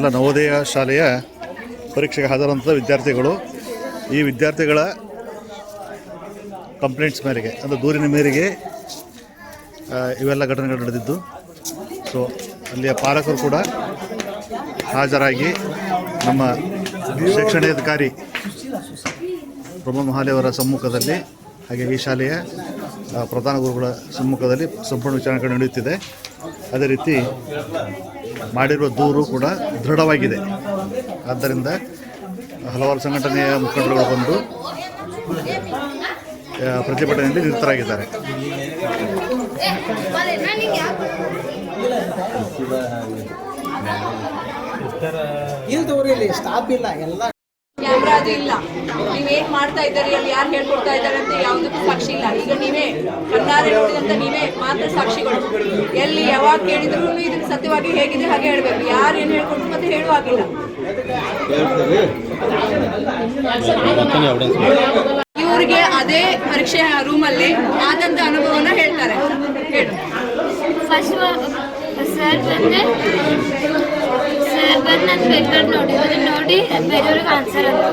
ಇವರೆಲ್ಲ ನವೋದಯ ಶಾಲೆಯ ಪರೀಕ್ಷೆಗೆ ಹಾಜರಾದಂಥ ವಿದ್ಯಾರ್ಥಿಗಳು. ಈ ವಿದ್ಯಾರ್ಥಿಗಳ ಕಂಪ್ಲೇಂಟ್ಸ್ ಮೇರೆಗೆ, ಅಂದರೆ ದೂರಿನ ಮೇರೆಗೆ ಇವೆಲ್ಲ ಘಟನೆಗಳು ನಡೆದಿದ್ದು. ಸೊ ಅಲ್ಲಿಯ ಪಾಲಕರು ಕೂಡ ಹಾಜರಾಗಿ ನಮ್ಮ ಶಿಕ್ಷಣಾಧಿಕಾರಿ ಪ್ರಮೋದ್ ಮಹಾಲೆ ಅವರ ಸಮ್ಮುಖದಲ್ಲಿ, ಹಾಗೆ ಈ ಶಾಲೆಯ ಪ್ರಧಾನ ಗುರುಗಳ ಸಮ್ಮುಖದಲ್ಲಿ ಸಂಪೂರ್ಣ ವಿಚಾರಣೆ ನಡೆಯುತ್ತಿದೆ. ಅದೇ ರೀತಿ ಮಾಡಿರುವ ದೂರು ಕೂಡ ದೃಢವಾಗಿದೆ. ಆದ್ದರಿಂದ ಹಲವಾರು ಸಂಘಟನೆಯ ಮುಖಂಡರುಗಳು ಬಂದು ಪ್ರತಿಭಟನೆಯಲ್ಲಿ ನಿರತರಾಗಿದ್ದಾರೆ. ಕ್ಯಾಮ್ರಾ ಅದು ಇಲ್ಲ, ನೀವೇನ್ ಮಾಡ್ತಾ ಇದ್ದಾರೆ, ಅಲ್ಲಿ ಯಾರು ಹೇಳ್ಕೊಡ್ತಾ ಇದ್ದಾರೆ ಅಂತ ಯಾವುದಕ್ಕೂ ಸಾಕ್ಷಿ ಇಲ್ಲ. ಈಗ ನೀವೇ ಕಣ್ಣಾರೆ ನೋಡಿದಂತ ನೀವೇ ಮಾತ್ರ ಸಾಕ್ಷಿಗಳು. ಎಲ್ಲಿ ಯಾವಾಗ ಕೇಳಿದ್ರು ಇದಕ್ಕೆ ಸತ್ಯವಾಗಿ ಹೇಗಿದೆ ಹಾಗೆ ಹೇಳ್ಬೇಕು. ಯಾರು ಏನು ಹೇಳ್ಕೊಟ್ರು ಮತ್ತೆ ಹೇಳುವಾಗಿಲ್ಲ. ಇವ್ರಿಗೆ ಅದೇ ಪರೀಕ್ಷೆ ರೂಮಲ್ಲಿ ಆದಂತ ಅನುಭವನ ಹೇಳ್ತಾರೆ. ಹೇಳು. ಫಸ್ಟ್ ಸರ್ ಬಂದು ನನ್ನ ಪೇಪರ್ ನೋಡಿ ಬೇರೆಯವ್ರಿಗೆ ಆನ್ಸರ್ ಅಂತ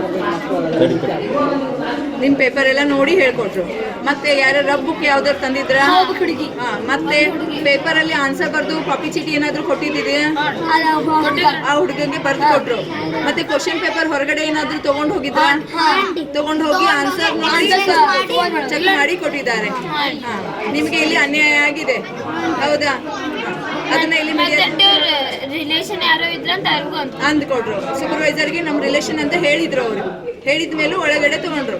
ನಿಮ್ಮ ಪೇಪರ್ ಎಲ್ಲ ನೋಡಿ ಹೇಳ್ಕೊಟ್ರು. ಮತ್ತೆ ಯಾರ ರಬ್ ಬುಕ್ ಯಾವ್ದಾರು ತಂದಿದ್ರ? ಹುಡುಗಿ. ಮತ್ತೆ ಪೇಪರ್ ಅಲ್ಲಿ ಆನ್ಸರ್ ಬರ್ದು ಕಾಪಿ ಚೀಟಿ ಏನಾದ್ರು ಕೊಟ್ಟಿದ್ದೀರಿ? ಆ ಹುಡುಗಂಗೆ ಬರ್ದು ಕೊಟ್ರು. ಮತ್ತೆ ಕ್ವಶನ್ ಪೇಪರ್ ಹೊರಗಡೆ ಏನಾದ್ರು ತಗೊಂಡ್ ಹೋಗಿದ್ರ? ತಗೊಂಡ್ ಹೋಗಿ ಆನ್ಸರ್ ಚೆಕ್ ಮಾಡಿ ಕೊಟ್ಟಿದ್ದಾರೆ. ನಿಮ್ಗೆ ಇಲ್ಲಿ ಅನ್ಯಾಯ ಆಗಿದೆ, ಹೌದಾ? ಅದನ್ನ ಇಲ್ಲಿ ರಿಲೇಷನ್ ಯಾರೋ ಇದ್ರ ಅಂತ ಅಂದ್ಕೊಟ್ರು. ಸೂಪರ್ವೈಸರ್ಗೆ ನಮ್ಮ ರಿಲೇಷನ್ ಅಂತ ಹೇಳಿದ್ರು. ಅವರು ಹೇಳಿದ ಮೇಲೂ ಒಳಗಡೆ ತಗೊಂಡ್ರು.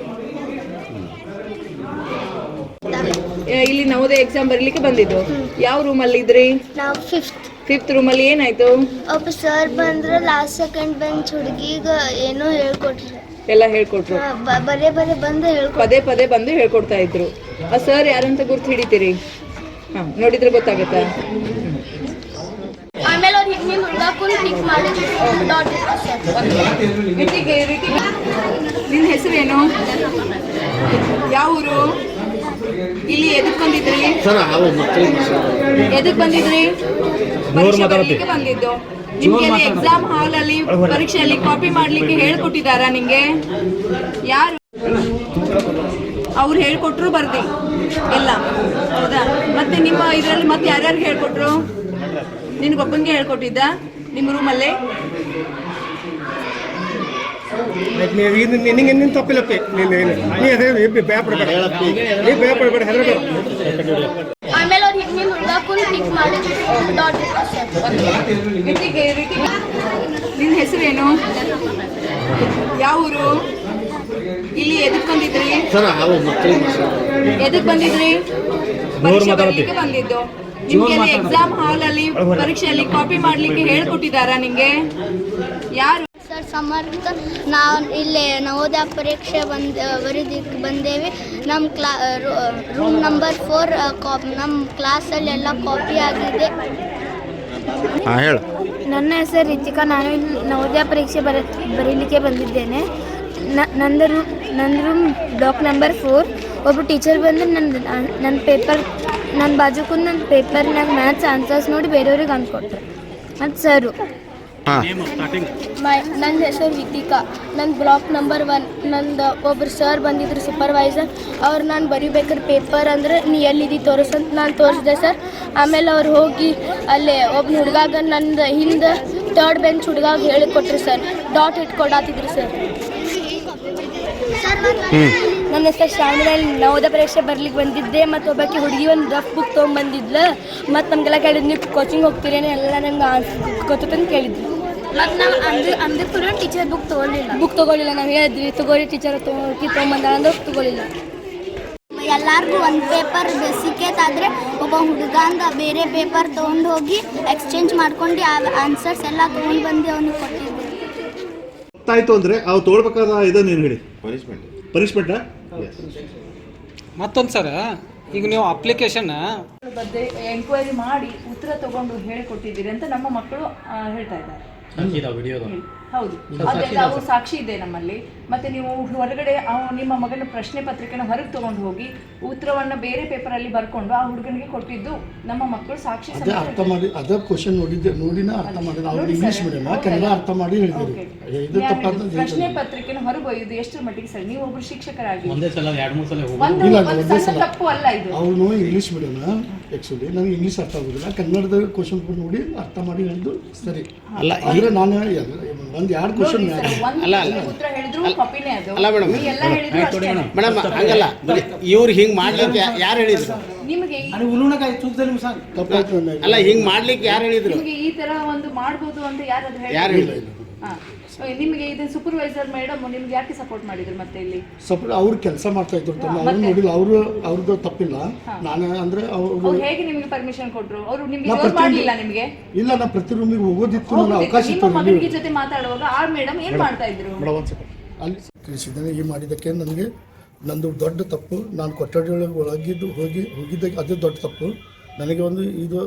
ಇಲ್ಲಿ ನವೋದಯ ಎಕ್ಸಾಮ್ ಬರ್ಲಿಕ್ಕೆ ಬಂದಿದ್ದು. ಯಾವ ರೂಮಲ್ಲಿ ಇದ್ರಿ? ನಾವು ಫಿಫ್ತ್ ರೂಮಲ್ಲಿ ಏನಾಯ್ತು? ಒಬ್ಬ ಸರ್ ಬಂದ್ರೆ ಲಾಸ್ಟ್ ಸೆಕೆಂಡ್ ಬೆಂಚ್ ಹುಡುಗಿಗ ಏನೋ ಹೇಳ್ಕೊಟ್ರು. ಎಲ್ಲ ಹೇಳ್ಕೊಟ್ರು. ಪದೇ ಪದೇ ಬಂದು ಹೇಳ್ಕೊಡ್ತಾ ಇದ್ರು. ಆ ಸರ್ ಯಾರಂತ ಗುರ್ತು ಹಿಡಿತೀರಿ? ನೋಡಿದ್ರೆ ಗೊತ್ತಾಗತ್ತಾ? ಆಮೇಲೆ ಅವ್ರು ಹಿಂಗೆ ಹುಡುಗಾಕೊಂಡು ಕ್ಲಿಕ್ ಮಾಡಿದ್ರು. ನಿನ್ನ ಹೆಸರೇನು? ಯಾವ ಊರು? ಇಲ್ಲಿ ಎದಕ್ ಬಂದಿದ್ರಿ? ಎದಕ್ ಬಂದಿದ್ರಿ? ಬಂದಿದ್ದು. ನಿಮ್ಗೆ ಎಕ್ಸಾಮ್ ಹಾಲ್ ಅಲ್ಲಿ ಪರೀಕ್ಷೆಯಲ್ಲಿ ಕಾಪಿ ಮಾಡ್ಲಿಕ್ಕೆ ಹೇಳ್ಕೊಟ್ಟಿದಾರ ನಿಂಗೆ? ಯಾರು? ಅವ್ರು ಹೇಳ್ಕೊಟ್ರು ಬರ್ದಿ ಎಲ್ಲ, ಹೌದಾ? ಮತ್ತೆ ನಿಮ್ಮ ಇದರಲ್ಲಿ ಮತ್ತೆ ಯಾರ್ಯಾರು ಹೇಳ್ಕೊಟ್ರು? ನಿನಗೊಬ್ಬಂಗೆ ಹೇಳ್ಕೊಟ್ಟಿದ್ದ ನಿಮ್ಮ ರೂಮಲ್ಲೇ? ನಿನ್ನ ತಪ್ಪಿಲ್ಲಪ್ಪಿ, ಆಮೇಲೆ ಅವ್ರು ಹಿಂಗೆ ಹುಡುಗಾಕೊಂಡು ಕ್ಲಿಕ್ ಮಾಡಿದ್ರು. ನಿನ್ನ ಹೆಸರೇನು? ಯಾವ ಊರು? ಇಲ್ಲಿ ಎದಕ್ ಬಂದಿದ್ರಿ? ಎದಕ್ ಬಂದಿದ್ರಿ? ಬಂದಿದ್ದು. ನಿಮ್ಗೆ ಎಕ್ಸಾಮ್ ಹಾಲ್ ಅಲ್ಲಿ ಪರೀಕ್ಷೆಯಲ್ಲಿ ಕಾಪಿ ಮಾಡ್ಲಿಕ್ಕೆ ಹೇಳ್ಕೊಟ್ಟಿದಾರ ನಿಂಗೆ? ಯಾರು? ಸರ್ ಸಮರ್ಥ. ನಾವು ಇಲ್ಲಿ ನವೋದಯ ಪರೀಕ್ಷೆ ಬರೀದಕ್ಕೆ ಬಂದೇವಿ. ನಮ್ಮ ರೂಮ್ ನಂಬರ್ 4 ನಮ್ಮ ಕ್ಲಾಸಲ್ಲಿ ಎಲ್ಲ ಕಾಪಿ ಆಗಿದೆ. ನನ್ನ ಹೆಸರು ರಿತಿಕಾ. ನಾನು ಇಲ್ಲಿ ನವೋದಯ ಪರೀಕ್ಷೆ ಬರೀಲಿಕ್ಕೆ ಬಂದಿದ್ದೇನೆ. ನನ್ನ ರೂಮ್ ಬ್ಲಾಕ್ ನಂಬರ್ 4. ಒಬ್ಬರು ಟೀಚರ್ ಬಂದು ನನ್ನ ಪೇಪರ್ ನನ್ನ ಬಾಜು ಕುಂದು ನನ್ನ ಪೇಪರ್ನಾಗ ಮ್ಯಾಥ್ಸ್ ಆನ್ಸರ್ಸ್ ನೋಡಿ ಬೇರೆಯವ್ರಿಗೆ ಅಂದ್ಕೊಟ್ರು. ಮತ್ತು ಸರು. ನನ್ನ ಹೆಸರು ರಿತಿಕಾ. ನನ್ನ ಬ್ಲಾಕ್ ನಂಬರ್ 1. ನಂದು ಒಬ್ಬರು ಸರ್ ಬಂದಿದ್ರು ಸೂಪರ್ವೈಸರ್. ಅವ್ರು ನಾನು ಬರೀಬೇಕಾದ್ರೆ ಪೇಪರ್ ಅಂದರೆ ನೀ ಎಲ್ಲಿದ್ದು ತೋರಿಸಂತ ನಾನು ತೋರಿಸಿದೆ ಸರ್. ಆಮೇಲೆ ಅವ್ರು ಹೋಗಿ ಅಲ್ಲೇ ಒಬ್ಬ ಹುಡುಗಾಗ ನಂದು ಹಿಂದೆ 3rd ಬೆಂಚ್ ಹುಡುಗಾಗ ಹೇಳಿಕೊಟ್ರು ಸರ್. Dot ಇಟ್ಕೊಡಾತಿದ್ರು sir. ನನ್ನ ಹೆಸರು ಶ್ರಾವಣಿ. ನವೋದಯ ಪರೀಕ್ಷೆ ಬರ್ಲಿಕ್ಕೆ ಬಂದಿದ್ದೆ. ಮತ್ತು ಒಬ್ಬಾಕಿ ಹುಡುಗಿ ಒಂದು ರಫ್ ಬುಕ್ ತೊಗೊಂಬಂದಿದ್ಲು. ಮತ್ತು ನಮಗೆಲ್ಲ ಕೇಳಿದ್ರು, ನೀವು ಕೋಚಿಂಗ್ ಹೋಗ್ತೀರೇನೆ ಎಲ್ಲ ನಂಗೆ ಗೊತ್ತಂತ ಕೇಳಿದ್ವಿ. ಮತ್ತು ನಾವು ಅಂದ್ರೆ ಕೂಡ ಟೀಚರ್ ಬುಕ್ ತೊಗೊಳ್ಳಿಲ್ಲ. ನಾವು ಹೇಳಿದ್ವಿ ತಗೋರಿ ಟೀಚರ್ ತೊಗೊಂಬಂದ ಅಂದ್ರೆ ತೊಗೊಳ್ಳಿಲ್ಲ. ಎಲ್ಲರಿಗೂ ಒಂದು ಪೇಪರ್ ಬೇಸಿಕೇತಾದರೆ ಒಬ್ಬ ಹುಡುಗಂದ ಬೇರೆ ಪೇಪರ್ ತೊಗೊಂಡು ಹೋಗಿ ಎಕ್ಸ್ಚೇಂಜ್ ಮಾಡ್ಕೊಂಡು ಆನ್ಸರ್ಸ್ ಎಲ್ಲ ತೊಗೊಂಡು ಬಂದು ಅವನಿಗೆ ಕೊಟ್ಟಿದ್ವಿ. ಗೊತ್ತಾಯ್ತು ಅಂದರೆ ಅವು ತೊಗೊಳ್ಬೇಕಾದ ಇದು ನೀನು ಹೇಳಿ. ಪನಿಷ್ಮೆಂಟಾ? ಮತ್ತೊಂದು ಸರ, ಈಗ ನೀವು ಅಪ್ಲಿಕೇಶನ್ ಬಗ್ಗೆ ಎಂಕ್ವೈರಿ ಮಾಡಿ ಉತ್ತರ ತಗೊಂಡು ಹೇಳಿಕೊಟ್ಟಿದ್ದೀರಿ ಅಂತ ನಮ್ಮ ಮಕ್ಕಳು ಹೇಳ್ತಾ ಇದ್ದಾರೆ. ಹೌದು, ಅದೆಲ್ಲ ಅವು ಸಾಕ್ಷಿ ಇದೆ ನಮ್ಮಲ್ಲಿ. ಮತ್ತೆ ನೀವು ಹೊರಗಡೆ ನಿಮ್ಮ ಮಗನ ಪ್ರಶ್ನೆ ಪತ್ರಿಕೆನ ಹೊರಗೆ ತಗೊಂಡು ಹೋಗಿ ಉತ್ತರವನ್ನ ಬೇರೆ ಪೇಪರ್ ಅಲ್ಲಿ ಬರ್ಕೊಂಡು ಆ ಹುಡುಗನಿಗೆ ಕೊಟ್ಟಿದ್ದು ನಮ್ಮ ಮಕ್ಕಳು ಸಾಕ್ಷಿ ಅದೇ ಅರ್ಥ ಮಾಡಿ ಅದೇ ಕ್ವಶನ್ ನೋಡಿನ ಅರ್ಥ ಮಾಡಿ ನಾವು ಇಂಗ್ಲಿಷ್ ಮೀಡಿಯಂ ಕನ್ನಡ ಅರ್ಥ ಮಾಡಿ ಹೇಳಿದ್ವಿ. ಇದು ತಪ್ಪಾದ ಪ್ರಶ್ನೆ ಪತ್ರಿಕೆನ ಹೊರಗೊಯ್ಯುದು ಎಷ್ಟರ ಮಟ್ಟಿಗೆ ಸರಿ? ನೀವು ಒಬ್ರು ಶಿಕ್ಷಕರಾಗಿ ಒಂದೇ ಸಲ 2-3 ಸಲ ಒಂದು ಸಣ್ಣ ತಪ್ಪು ಅಲ್ಲ ಇದು. ಅವನು ಇಂಗ್ಲೀಷ್ ಮೀಡಿಯಂ ಆ್ಯಕ್ಚುಲಿ ನನಗೆ ಇಂಗ್ಲೀಷ್ ಅರ್ಥ ಆಗೋದಿಲ್ಲ, ಕನ್ನಡದ ಕ್ವಶನ್ ನೋಡಿ ಅರ್ಥ ಮಾಡಿ ಹೇಳಿದ್ದು ಸರಿ ಅಲ್ಲ. ಅಂದರೆ ನಾನು ಒಂದು 2 ಕ್ವಶನ್ ಉತ್ತರ ಹೇಳಿದ್ರು ಕಾಪಿನೇ ಅದು. ಅಲ್ಲ ಮೇಡಮ್, ಎಲ್ಲ ಹೇಳಿದ್ರು ಮೇಡಮ್ ಹಂಗಲ್ಲ, ಇವ್ರು ಹಿಂಗ್ ಮಾಡ್ಲಿಕ್ಕೆ ಯಾರು ಹೇಳಿದ್ರು? ನಿಮಗೆ ತಪ್ಪಾಯ್ತು. ಅಲ್ಲ, ಹಿಂಗ್ ಮಾಡ್ಲಿಕ್ಕೆ ಯಾರು ಹೇಳಿದ್ರು? ನಿಮಗೆ ಈ ತರ ಒಂದು ಮಾಡ್ಬೋದು ಅಂತ ಯಾರಾದ್ರೂ ಯಾರು ಹೇಳಿದ್ರು? ಹೇಳಿದ್ರು? ನಿಮಗೆ ಇದು ಸೂಪರ್ವೈಸರ್ ಮೇಡಮ್ ನಿಮ್ಗೆ ಯಾಕೆ ಸಪೋರ್ಟ್ ಮಾಡಿದ್ರು ಮತ್ತೆ ಇಲ್ಲಿ? ಅವ್ರು ಕೆಲಸ ಮಾಡ್ತಾ ಇದ್ರು, ಅವ್ರು ನೋಡಿಲ್ಲ, ಅವ್ರದ್ದು ತಪ್ಪಿಲ್ಲ. ನಾನು ಅಂದ್ರೆ ಅವ್ರು ಹೇಗೆ ನಿಮಗೆ ಪರ್ಮಿಷನ್ ಕೊಟ್ರು? ಅವರು ನಿಮಗೆ ಜೋರ್ ಮಾಡಲಿಲ್ಲ ನಿಮಗೆ? ಇಲ್ಲ, ನಾ ಪ್ರತಿ ರೂಮಿಗೆ ಹೋಗೋದಿತ್ತು, ನನಗೆ ಅವಕಾಶ ನಿಮ್ಮ ಇತ್ತು. ಮಗನಿಗೆ ಜೊತೆ ಮಾತಾಡುವಾಗ ಆ ಮೇಡಮ್ ಏನ್ ಮಾಡ್ತಾ ಇದ್ರು? ಅಲ್ಲಿ ತಿಳಿಸಿದ್ದೇನೆ. ಈ ಮಾಡಿದ್ದಕ್ಕೆ ನನಗೆ ನಂದು ದೊಡ್ಡ ತಪ್ಪು. ನಾನು ಕೊಠಡಿಯೊಳಗೆ ಹೋಗಿದ್ದಕ್ಕೆ ಅದೇ ದೊಡ್ಡ ತಪ್ಪು. ನನಗೆ ಒಂದು ಇದು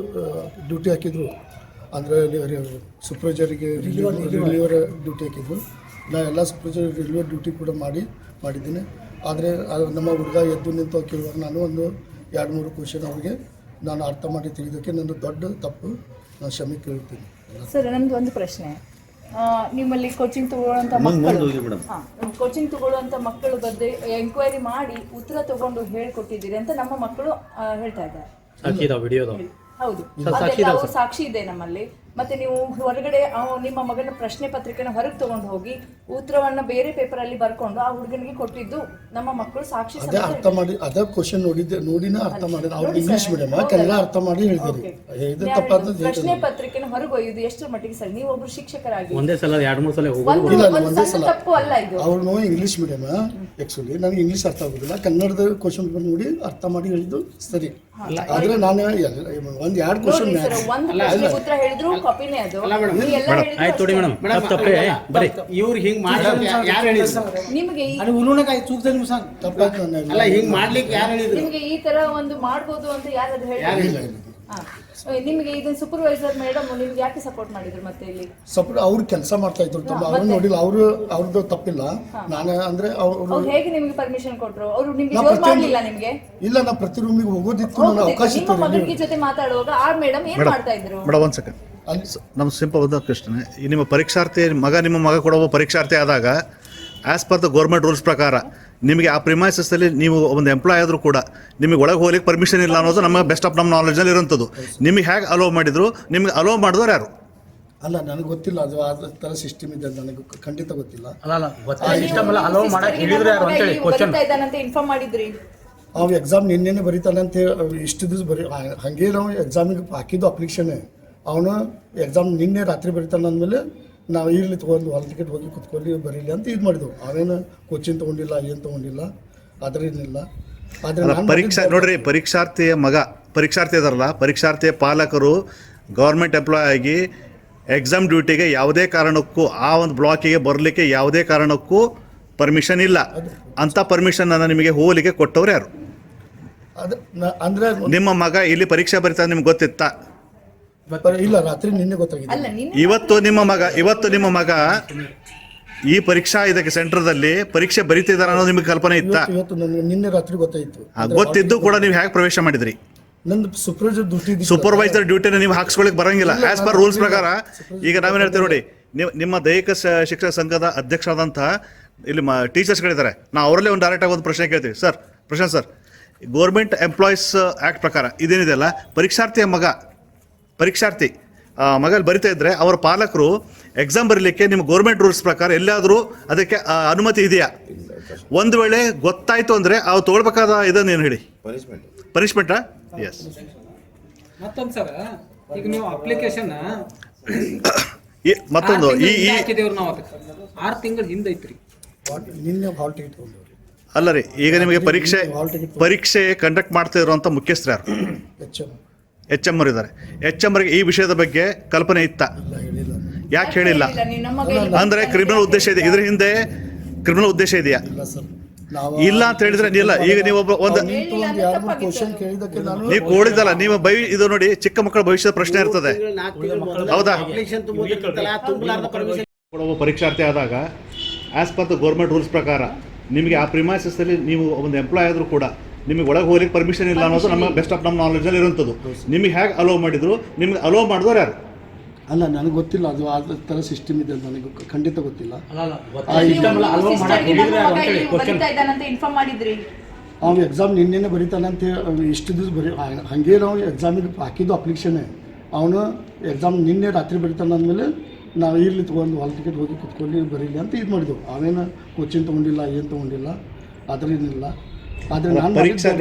ಡ್ಯೂಟಿ ಹಾಕಿದ್ರು, ಅಂದರೆ ಸೂಪರ್ವೈಸರಿಗೆ ರಿಲೀವರ್ ಡ್ಯೂಟಿ ಹಾಕಿದ್ರು. ನಾನು ಎಲ್ಲ ಸೂಪರ್ವೈಸರ್ ರಿಲೀವರ್ ಡ್ಯೂಟಿ ಕೂಡ ಮಾಡಿದ್ದೀನಿ. ಆದರೆ ನಮ್ಮ ಹುಡುಗ ಎದ್ದು ನಿಂತು ಕೇಳುವಾಗ ನಾನು ಒಂದು 2-3 ಕ್ವಶನ್ ಅವ್ರಿಗೆ ನಾನು ಅರ್ಥ ಮಾಡಿ ತಿಳಿದಕ್ಕೆ ನನ್ನ ದೊಡ್ಡ ತಪ್ಪು. ನಾನು ಕ್ಷಮೆ ಕೇಳ್ತೀನಿ. ಸರ್, ನಮ್ದು ಒಂದು ಪ್ರಶ್ನೆ. ನಿಮ್ಮಲ್ಲಿ ಕೋಚಿಂಗ್ ತಗೊಳ್ಳುವಂಥ ಮಕ್ಕಳು ಬಗ್ಗೆ ಎಂಕ್ವೈರಿ ಮಾಡಿ ಉತ್ತರ ತಗೊಂಡು ಹೇಳ್ಕೊಟ್ಟಿದ್ದೀರಿ ಅಂತ ನಮ್ಮ ಮಕ್ಕಳು ಹೇಳ್ತಾ ಇದ್ದಾರೆ. ಹೌದು, ಅದೆಲ್ಲ ಅವು ಸಾಕ್ಷಿ ಇದೆ ನಮ್ಮಲ್ಲಿ. ಮತ್ತೆ ನೀವು ಹೊರಗಡೆ ನಿಮ್ಮ ಮಗನ ಪ್ರಶ್ನೆ ಪತ್ರಿಕೆನ ಹೊರಗೆ ತಗೊಂಡು ಹೋಗಿ ಉತ್ತರವನ್ನ ಬೇರೆ ಪೇಪರ್ ಅಲ್ಲಿ ಬರ್ಕೊಂಡು ಆ ಹುಡುಗನಿಗೆ ಕೊಟ್ಟಿದ್ದು ನಮ್ಮ ಮಕ್ಕಳು ಸಾಕ್ಷಿ ಅದೇ ಅರ್ಥ ಮಾಡಿ ಅದೇ ಕ್ವಶನ್ ನೋಡಿನ ಅರ್ಥ ಮಾಡಿ ಅವ್ರು ಇಂಗ್ಲಿಷ್ ಮೀಡಿಯಂ ಕನ್ನಡ ಅರ್ಥ ಮಾಡಿ ಹೇಳಿದ್ರು. ಇದು ತಪ್ಪಾದ ಪ್ರಶ್ನೆ ಪತ್ರಿಕೆನ ಹೊರಗೊಯ್ಯುದು ಎಷ್ಟರ ಮಟ್ಟಿಗೆ ಸರಿ? ನೀವು ಒಬ್ರು ಶಿಕ್ಷಕರಾಗಿ ಒಂದೇ ಸಲ 2-3 ಸಲ ಒಂದೇ ಸಲ ತಪ್ಪು ಅಲ್ಲ ಇದು. ಅವ್ರು ಇಂಗ್ಲಿಷ್ ಮೀಡಿಯಂ ಆ್ಯಕ್ಚುಲಿ ನನಗೆ ಇಂಗ್ಲೀಷ್ ಅರ್ಥ ಆಗೋದಿಲ್ಲ, ಕನ್ನಡದ ಕ್ವಶನ್ ನೋಡಿ ಅರ್ಥ ಮಾಡಿ ಹೇಳಿದ್ದು ಸರಿ. ಆದ್ರೆ ನಾನು ಒಂದು 2 ಕ್ವಶನ್ ಉತ್ತರ ಹೇಳಿದ್ರು ಕಾಪಿನೇ ಅದು. ಆಯ್ತು ನೋಡಿ ಮೇಡಮ್, ಬರೀ ಇವ್ರು ಹಿಂಗ್ ಮಾಡ್ಲಿಕ್ಕೆ ಯಾರು ಹೇಳಿದ್ರು? ನಿಮಗೆ ತಪ್ಪಾಯ್ತು. ಅಲ್ಲ, ಹಿಂಗ್ ಮಾಡ್ಲಿಕ್ಕೆ ಯಾರು ಹೇಳಿದ್ರು? ನಿಮಗೆ ಈ ತರ ಒಂದು ಮಾಡ್ಬೋದು ಅಂತ ಯಾರಾದ್ರೂ ಹೇಳಿದ್ರು? ನಿಮಗೆ ಇದನ್ನ ಸೂಪರ್ವೈಸರ್ ಮೇಡಮ್ ನಿಮ್ಗೆ ಯಾಕೆ ಸಪೋರ್ಟ್ ಮಾಡಿದ್ರು ಮತ್ತೆ ಇಲ್ಲಿ? ಸಪೋರ್ಟ್ ಅವ್ರು ಕೆಲಸ ಮಾಡ್ತಾ ಇದ್ರು, ಅವ್ರು ನೋಡಿಲ್ಲ, ಅವ್ರದ್ದು ತಪ್ಪಿಲ್ಲ. ನಾನು ಅಂದ್ರೆ ಅವ್ರು ಹೇಗೆ ನಿಮಗೆ ಪರ್ಮಿಷನ್ ಕೊಟ್ರು? ಅವರು ನಿಮ್ಗೆ ಜೋರ್ ಮಾಡಲಿಲ್ಲ ನಿಮಗೆ? ಇಲ್ಲ, ನಾ ಪ್ರತಿ ರೂಮಿಗೆ ಹೋಗೋದಿತ್ತು, ನನಗೆ ಅವಕಾಶ ನಿಮ್ಮ ಮಗನಿಗೆ ಜೊತೆ ಮಾತಾಡುವಾಗ ಆ ಮೇಡಮ್ ಏನ್ ಮಾಡ್ತಾ ಇದ್ರು? ಮೇಡಮ್ ಒಂದು ಸೆಕೆಂಡ್, ನಮ್ಮ ಸಿಂಪಲ್ ಒಂದು ಪ್ರಶ್ನೆ. ನಿಮ್ಮ ಪರೀಕ್ಷಾರ್ಥಿ ನಿಮ್ಮ ಮಗ ಕೊಡುವ ಪರೀಕ್ಷಾರ್ಥಿ ಆದಾಗ as per the government rules ಪ್ರಕಾರ ನಿಮಗೆ ಆ ಪ್ರಿಮೈಸಸ್ಸಲ್ಲಿ ನೀವು ಒಂದು ಎಂಪ್ಲಾಯ್ ಆದರೂ ಕೂಡ ನಿಮಗೆ ಒಳಗೆ ಹೋಗ್ಲಿಕ್ಕೆ ಪರ್ಮಿಷನ್ ಇಲ್ಲ ಅನ್ನೋದು ನಮ್ಮ ಬೆಸ್ಟ್ ಆಫ್ ನಮ್ಮ ನಾಲೆಜಲ್ಲಿ ಇರೋಂಥದ್ದು. ನಿಮಗೆ ಹೇಗೆ ಅಲೋ ಮಾಡಿದ್ರು? ನಿಮಗೆ ಅಲೋ ಮಾಡಿದವ್ರು ಯಾರು? ಅಲ್ಲ, ನನಗೆ ಗೊತ್ತಿಲ್ಲ, ಅದು ಆ ಥರ ಸಿಸ್ಟಮ್ ಇದೆ, ನನಗೆ ಖಂಡಿತ ಗೊತ್ತಿಲ್ಲ. ಇನ್ಫಾರ್ಮ್ ಮಾಡಿದ್ರಿ? ಅವು ಎಕ್ಸಾಮ್ ನಿನ್ನೆ ಬರೀತಾನೆ ಅಂತ ಇಷ್ಟು ದಿವಸ ಹಾಗೆ ನಾವು ಎಕ್ಸಾಮಿಗೆ ಹಾಕಿದ್ದು ಅಪ್ಲಿಕೇಶನ್. ಅವನು ಎಕ್ಸಾಮ್ ನಿನ್ನೆ ರಾತ್ರಿ ಬರೀತಾನೆ ಅಂದಮೇಲೆ ನಾವು ಇರಲಿ ತೊಗೊಂಡು ಹಾಲ್ ಟಿಕೆಟ್ ಹೋಗಿ ಕುತ್ಕೊಳ್ಳಿ ಬರೀಲಿ ಅಂತ ಇದು ಮಾಡಿದ್ವು. ಅವೇನು ಕೋಚಿಂಗ್ ತೊಗೊಂಡಿಲ್ಲ, ಏನು ತೊಗೊಂಡಿಲ್ಲ, ಆದರೆ ಏನಿಲ್ಲ. ಆದರೆ ನೋಡ್ರಿ, ಪರೀಕ್ಷಾರ್ಥಿ ಇದಾರಲ್ಲ, ಪರೀಕ್ಷಾರ್ಥಿಯ ಪಾಲಕರು ಗೌರ್ಮೆಂಟ್ ಎಂಪ್ಲಾಯ್ ಆಗಿ ಎಕ್ಸಾಮ್ ಡ್ಯೂಟಿಗೆ ಯಾವುದೇ ಕಾರಣಕ್ಕೂ ಆ ಒಂದು ಬ್ಲಾಕಿಗೆ ಬರಲಿಕ್ಕೆ ಯಾವುದೇ ಕಾರಣಕ್ಕೂ ಪರ್ಮಿಷನ್ ಇಲ್ಲ. ಅಂಥ ಪರ್ಮಿಷನನ್ನು ನಿಮಗೆ ಹೋಗಲಿಕ್ಕೆ ಕೊಟ್ಟವ್ರು ಯಾರು? ಅದು ಅಂದರೆ ನಿಮ್ಮ ಮಗ ಇಲ್ಲಿ ಪರೀಕ್ಷೆ ಬರೀತಾ ನಿಮ್ಗೆ ಗೊತ್ತಿತ್ತಾ? ಇಲ್ಲ, ರಾತ್ರಿ ನಿನ್ನೆ ಗೊತ್ತಾಗಿದೆ. ಇವತ್ತು ನಿಮ್ಮ ಮಗ ಈ ಪರೀಕ್ಷಾ ಇದಕ್ಕೆ ಸೆಂಟರ್ದಲ್ಲಿ ಪರೀಕ್ಷೆ ಬರೀತಿದ್ದಾರೆ ಅನ್ನೋದು ನಿಮಗೆ ಕಲ್ಪನೆ ಇತ್ತಾ? ಇವತ್ತು ನಿನ್ನೆ ರಾತ್ರಿ ಗೊತ್ತಾಯಿತು. ಗೊತ್ತಿದ್ದು ಕೂಡ ನೀವು ಹೇಗೆ ಪ್ರವೇಶ ಮಾಡಿದ್ರಿ? ನಂದು ಸೂಪರ್ವೈಸರ್ ಡ್ಯೂಟಿನ ನೀವು ಹಾಕ್ಸ್ಕೊಳ್ಳಿಕ್ಕೆ ಬರಂಗಿಲ್ಲ ಆಸ್ ಪರ್ ರೂಲ್ಸ್ ಪ್ರಕಾರ. ಈಗ ನಾವೇನು ಹೇಳ್ತೀವಿ ನೋಡಿ, ನಿಮ್ಮ ದೈಹಿಕ ಶಿಕ್ಷಕ ಸಂಘದ ಅಧ್ಯಕ್ಷರಾದಂತಹ ಇಲ್ಲಿ ಟೀಚರ್ಸ್ಗಳಿದ್ದಾರೆ, ನಾವು ಅವರಲ್ಲೇ ಒಂದು ಡೈರೆಕ್ಟಾಗಿ ಒಂದು ಪ್ರಶ್ನೆ ಕೇಳ್ತೀವಿ. Sir, Prashant sir, government employees act ಪ್ರಕಾರ ಇದೇನಿದೆಯಲ್ಲ, ಪರೀಕ್ಷಾರ್ಥಿ ಮಗಲ್ಲಿ ಬರಿತಾ ಇದ್ದರೆ ಅವರ ಪಾಲಕರು ಎಕ್ಸಾಮ್ ಬರೀಲಿಕ್ಕೆ ನಿಮ್ಮ ಗೌರ್ಮೆಂಟ್ ರೂಲ್ಸ್ ಪ್ರಕಾರ ಎಲ್ಲಾದರೂ ಅದಕ್ಕೆ ಅನುಮತಿ ಇದೆಯಾ? ಒಂದು ವೇಳೆ ಗೊತ್ತಾಯಿತು ಅಂದರೆ ಅವ್ರು ತೊಗೊಳ್ಬೇಕಾದ ಇದನ್ನೇನು ಹೇಳಿ? ಪನಿಷ್ಮೆಂಟಾ? ಎಸ್. ಮತ್ತೊಂದು ಸರ್, ಈಗ ನೀವು ಅಪ್ಲಿಕೇಶನ್ ಮತ್ತೊಂದು ಈ 6 ತಿಂಗಳ ಹಿಂದೆ ಐತ್ರಿ. ನಿನ್ನೆ ಹಾಲ್ ಟಿಕೆಟ್ ತೊಗೊಂಡ್ರಿ. ಅಲ್ಲ ರೀ, ಈಗ ನಿಮಗೆ ಪರೀಕ್ಷೆ ಕಂಡಕ್ಟ್ ಮಾಡ್ತಾ ಇರುವಂಥ ಮುಖ್ಯಸ್ಥರು ಯಾರು? HM ಅವರು ಇದ್ದಾರೆ. HM ಅವರಿಗೆ ಈ ವಿಷಯದ ಬಗ್ಗೆ ಕಲ್ಪನೆ ಇತ್ತ? ಯಾಕೆ ಹೇಳಿಲ್ಲ? ಅಂದರೆ ಕ್ರಿಮಿನಲ್ ಉದ್ದೇಶ ಇದೆ, ಇದ್ರ ಹಿಂದೆ ಕ್ರಿಮಿನಲ್ ಉದ್ದೇಶ ಇದೆಯಾ? ಇಲ್ಲ ಅಂತ ಹೇಳಿದ್ರೆ ಇಲ್ಲ. ಈಗ ನೀವು ನೀವು ಕೋಡಿದಲ್ಲ, ನೀವು ಇದು ನೋಡಿ, ಚಿಕ್ಕ ಮಕ್ಕಳ ಭವಿಷ್ಯದ ಪ್ರಶ್ನೆ ಇರ್ತದೆ, ಹೌದಾ? ಒಬ್ಬ ಪರೀಕ್ಷಾರ್ಥಿ ಆದಾಗ as per the government rules ಪ್ರಕಾರ ನಿಮಗೆ ಆ ಪ್ರಿಮೈಸಸ್ಸಲ್ಲಿ ನೀವು ಒಂದು ಎಂಪ್ಲಾಯ್ ಆದರೂ ಕೂಡ ನಿಮಗೆ ಒಳಗೆ ಹೋಗ್ಲಿಕ್ಕೆ ಪರ್ಮಿಷನ್ ಇಲ್ಲ ಅನ್ನೋದು ನಮ್ಮ ಬೆಸ್ಟ್ ಆಫ್ ನಮ್ಮ ನಾಲೆಜಲ್ಲಿ ಇರುವಂಥದ್ದು. ನಿಮಗೆ ಹೇಗೆ ಅಲೋ ಮಾಡಿದ್ರು, ನಿಮಗೆ ಅಲೋ ಮಾಡಿದವ್ರು ಯಾರು? ಅಲ್ಲ, ನನಗೆ ಗೊತ್ತಿಲ್ಲ ಅದು ಆ ಥರ ಸಿಸ್ಟಮ್ ಇದೆ, ನನಗೆ ಖಂಡಿತ ಗೊತ್ತಿಲ್ಲ. ಇನ್ಫಾರ್ಮ್ ಮಾಡಿದ್ರಿ ಅವ್ನು ಎಕ್ಸಾಮ್ ನಿನ್ನೆ ಬರೀತಾನೆ ಅಂತ ಇಷ್ಟು ದಿವಸ ಹಾಗೆ ನಾವು ಎಕ್ಸಾಮಿಗೆ ಹಾಕಿದ್ದು ಅಪ್ಲಿಕೇಶನ್ನೇ. ಅವನು ಎಕ್ಸಾಮ್ ನಿನ್ನೆ ರಾತ್ರಿ ಬರೀತಾನೆ ಅಂದಮೇಲೆ ನಾವು ಇರಲಿ ತೊಗೊಂಡು ಹಾಲ್ ಟಿಕೆಟ್ ಹೋಗಿ ಕುತ್ಕೊಂಡು ಬರೀಲಿ ಅಂತ ಇದು ಮಾಡಿದೆವು. ಅವೇನು ಕೋಚಿಂಗ್ ತೊಗೊಂಡಿಲ್ಲ, ಏನು ತೊಗೊಂಡಿಲ್ಲ, ಅದರೇನಿಲ್ಲ. ಆದರೆ ನಾನು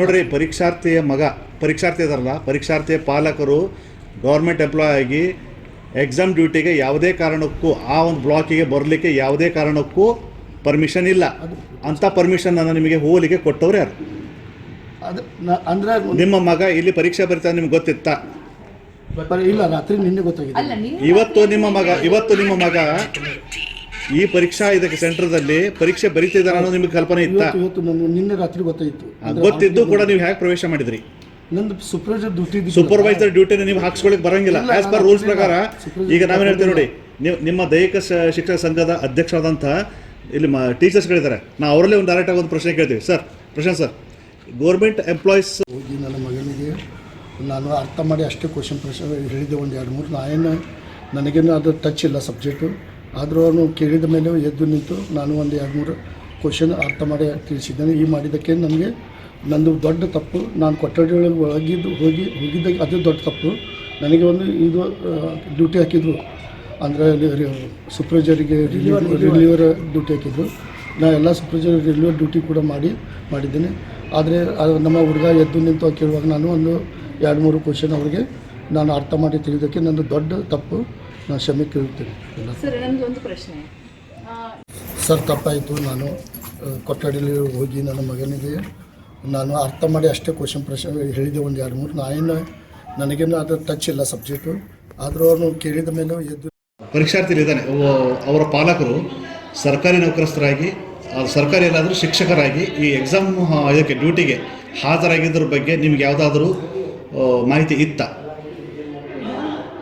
ನೋಡ್ರಿ, ಪರೀಕ್ಷಾರ್ಥಿಯ ಮಗ ಪರೀಕ್ಷಾರ್ಥಿ ಇದಾರಲ್ಲ, ಪರೀಕ್ಷಾರ್ಥಿಯ ಪಾಲಕರು ಗೌರ್ಮೆಂಟ್ ಎಂಪ್ಲಾಯ್ ಆಗಿ ಎಕ್ಸಾಮ್ ಡ್ಯೂಟಿಗೆ ಯಾವುದೇ ಕಾರಣಕ್ಕೂ ಆ ಒಂದು ಬ್ಲಾಕಿಗೆ ಬರಲಿಕ್ಕೆ ಯಾವುದೇ ಕಾರಣಕ್ಕೂ ಪರ್ಮಿಷನ್ ಇಲ್ಲ. ಅಂಥ ಪರ್ಮಿಷನನ್ನು ನಿಮಗೆ ಹೋಗಲಿಕ್ಕೆ ಕೊಟ್ಟವ್ರು ಯಾರು? ಅದು ಅಂದರೆ ನಿಮ್ಮ ಮಗ ಇಲ್ಲಿ ಪರೀಕ್ಷೆ ಬರೀತಾನೆ ನಿಮ್ಗೆ ಗೊತ್ತಿತ್ತಾ? ಇಲ್ಲ, ರಾತ್ರಿ ನಿನ್ನೆ ಗೊತ್ತಾಗಿದೆ. ಇವತ್ತು ನಿಮ್ಮ ಮಗ ಈ ಪರೀಕ್ಷಾ ಇದಕ್ಕೆ ಸೆಂಟರ್ದಲ್ಲಿ ಪರೀಕ್ಷೆ ಬರೀತಿದ್ದಾರೆ ಅನ್ನೋದು ನಿಮಗೆ ಕಲ್ಪನೆ ಇತ್ತಾ? ಇವತ್ತು ನಿನ್ನೆ ರಾತ್ರಿ ಗೊತ್ತಾಯಿತು. ಗೊತ್ತಿದ್ದು ಕೂಡ ನೀವು ಹೇಗೆ ಪ್ರವೇಶ ಮಾಡಿದ್ರಿ? ನಂದು ಸೂಪರ್ವೈಸರ್ ಡ್ಯೂಟಿನ ನೀವು ಹಾಕ್ಸ್ಕೊಳ್ಳಿಕ್ಕೆ ಬರಂಗಿಲ್ಲ ಆಸ್ ಪರ್ ರೂಲ್ಸ್ ಪ್ರಕಾರ. ಈಗ ನಾವೇನು ಹೇಳ್ತೀವಿ ನೋಡಿ, ನಿಮ್ಮ ದೈಹಿಕ ಶಿಕ್ಷಕ ಸಂಘದ ಅಧ್ಯಕ್ಷರಾದಂಥ ಇಲ್ಲಿ ಟೀಚರ್ಸ್ಗಳಿದ್ದಾರೆ, ನಾವು ಅವರಲ್ಲೇ ಒಂದು ಡೈರೆಕ್ಟಾಗಿ ಒಂದು ಪ್ರಶ್ನೆ ಕೇಳ್ತೀವಿ. Sir, Prashant sir, government employees ಹೋಗಿ ನನ್ನ ಮಗನಿಗೆ ನಾನು ಅರ್ಥ ಮಾಡಿ ಅಷ್ಟೇ ಪ್ರಶ್ನೆ ಹೇಳಿದ್ದೆ, ಒಂದು 2-3. ನನಗೇನು ಅದು ಟಚ್ ಇಲ್ಲ ಸಬ್ಜೆಕ್ಟು. ಆದರೂ ಅವನು ಕೇಳಿದ ಮೇಲೆ ಎದ್ದು ನಿಂತು ನಾನು ಒಂದು 2-3 ಕ್ವಶನ್ ಅರ್ಥ ಮಾಡಿ ತಿಳಿಸಿದ್ದೇನೆ. ಈ ಮಾಡಿದ್ದಕ್ಕೆ ನನಗೆ ನಂದು ದೊಡ್ಡ ತಪ್ಪು. ನಾನು ಕೊಠಡಿಯೊಳಗೆ ಹೋಗಿದ್ದಾಗ ಅದು ದೊಡ್ಡ ತಪ್ಪು. ನನಗೆ ಒಂದು ಇದು ಡ್ಯೂಟಿ ಹಾಕಿದ್ರು, ಅಂದರೆ ಸೂಪರ್ವೈಸರಿಗೆ ರಿಲೀವರ್ ಡ್ಯೂಟಿ ಹಾಕಿದ್ರು. ನಾನು ಎಲ್ಲ ಸೂಪರ್ವೈಸರ್ ರಿಲೀವರ್ ಡ್ಯೂಟಿ ಕೂಡ ಮಾಡಿದ್ದೇನೆ. ಆದರೆ ನಮ್ಮ ಹುಡುಗ ಎದ್ದು ನಿಂತು ಕೇಳುವಾಗ ನಾನು ಒಂದು 2-3 ಕ್ವಶನ್ ಅವರಿಗೆ ನಾನು ಅರ್ಥ ಮಾಡಿ ತಿಳಿದಕ್ಕೆ ನನ್ನ ದೊಡ್ಡ ತಪ್ಪು. ನಾನು ಕ್ಷಮೆ ಕೇಳುತ್ತೇನೆ. ಸರ್, ನನಗೊಂದು ಪ್ರಶ್ನೆ. ಸರ್, ತಪ್ಪಾಯಿತು. ನಾನು ಕೊಠಡಿಯಲ್ಲಿ ಹೋಗಿ ನನ್ನ ಮಗನಿಗೆ ನಾನು ಅರ್ಥ ಮಾಡಿ ಅಷ್ಟೇ ಪ್ರಶ್ನೆ ಹೇಳಿದೆ, ಒಂದು 2-3. ನನಗೇನು ಅದು ಟಚ್ ಇಲ್ಲ ಸಬ್ಜೆಕ್ಟು. ಆದರೂ ಅವನು ಕೇಳಿದ ಮೇಲೆ ಎದ್ದು ಪರೀಕ್ಷಾರ್ಥಿಗಳಿದ್ದಾನೆ, ಅವರ ಪಾಲಕರು ಸರ್ಕಾರಿ ನೌಕರಸ್ಥರಾಗಿ, ಸರ್ಕಾರಿ ಎಲ್ಲಾದರೂ ಶಿಕ್ಷಕರಾಗಿ ಈ ಎಕ್ಸಾಮ್ ಇದಕ್ಕೆ ಡ್ಯೂಟಿಗೆ ಹಾಜರಾಗಿದ್ದರ ಬಗ್ಗೆ ನಿಮ್ಗೆ ಯಾವುದಾದ್ರೂ ಮಾಹಿತಿ ಇತ್ತಾ?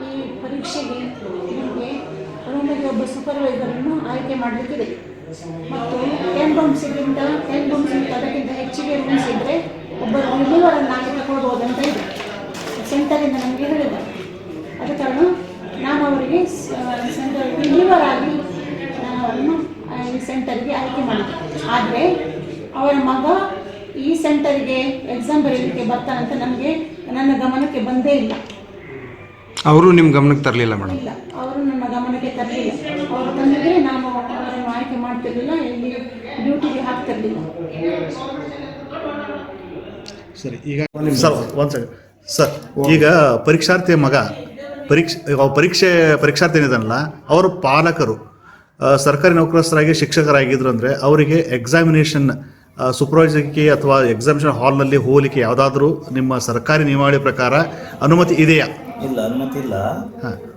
ಈ ಪರೀಕ್ಷೆಗೆ ನಿಮಗೆ ರೂಮಿಗೆ ಒಬ್ಬ ಸೂಪರ್ವೈಸರನ್ನು ಆಯ್ಕೆ ಮಾಡಲಿಕ್ಕಿದೆ ಮತ್ತು 10 ರೂಮ್ಸ್ಗಿಂತ ಅದಕ್ಕಿಂತ ಹೆಚ್ಚಿಗೆ ರೂಮ್ಸ್ ಇದ್ದರೆ ಒಬ್ಬರು ರಿಲೀವರನ್ನಾಗಿ ತಗೊಳ್ಬೋದಂತ ಇದೆ ಸೆಂಟರಿಂದ ನಮಗೆ ಹೇಳಿದ್ದಾರೆ. ಆದ ಕಾರಣ ನಾನು ಅವರಿಗೆ ಸೆಂಟರ್ ರಿಲೀವರ್ ಆಗಿ ಅವರನ್ನು ಈ ಸೆಂಟರ್ಗೆ ಆಯ್ಕೆ ಮಾಡಿದೆ. ಆದರೆ ಅವರ ಮಗ ಈ ಸೆಂಟರ್ಗೆ ಎಕ್ಸಾಮ್ ಬರೀಲಿಕ್ಕೆ ಬರ್ತಾನಂತ ನನ್ನ ಗಮನಕ್ಕೆ ಬಂದೇ ಇಲ್ಲ. ಅವರು ನಿಮ್ಮ ಗಮನಕ್ಕೆ ತರಲಿಲ್ಲ ಮೇಡಮ್? ಇಲ್ಲ, ಅವರು ನನ್ನ ಗಮನಕ್ಕೆ ತರಲಿಲ್ಲ. ಅವರು ತಂದಿದ್ರೆ ನಾನು ಅವರನ್ನು ಆಯ್ಕೆ ಮಾಡ್ತಿರ್ಲಿಲ್ಲ, ಇಲ್ಲಿ ಡ್ಯೂಟಿಗೆ ಹಾಕ್ತಿರ್ಲಿಲ್ಲ. ಸರಿ, ಈಗ ಸರ್ ಒಂದು ಸೆಕೆಂಡ್ ಸರ್, ಈಗ ಪರೀಕ್ಷಾರ್ಥಿಯ ಮಗ ಪರೀಕ್ಷಾರ್ಥಿ ಏನಿದಾನಲ್ಲ, ಅವರ ಪಾಲಕರು ಸರ್ಕಾರಿ ನೌಕರಸ್ಥರಾಗಿ ಶಿಕ್ಷಕರಾಗಿದ್ರು ಅಂದರೆ ಅವರಿಗೆ ಎಕ್ಸಾಮಿನೇಷನ್ ಸೂಪರ್ವೈಸರ್ಗೆ ಅಥವಾ ಎಕ್ಸಾಮಿನೇಷನ್ ಹಾಲ್ನಲ್ಲಿ ಹೋಗಲಿಕ್ಕೆ ಯಾವುದಾದ್ರೂ ನಿಮ್ಮ ಸರ್ಕಾರಿ ನಿಯಮಾವಳಿ ಪ್ರಕಾರ ಅನುಮತಿ ಇದೆಯಾ? ಇಲ್ಲ, ಅನುಮತಿ ಇಲ್ಲ.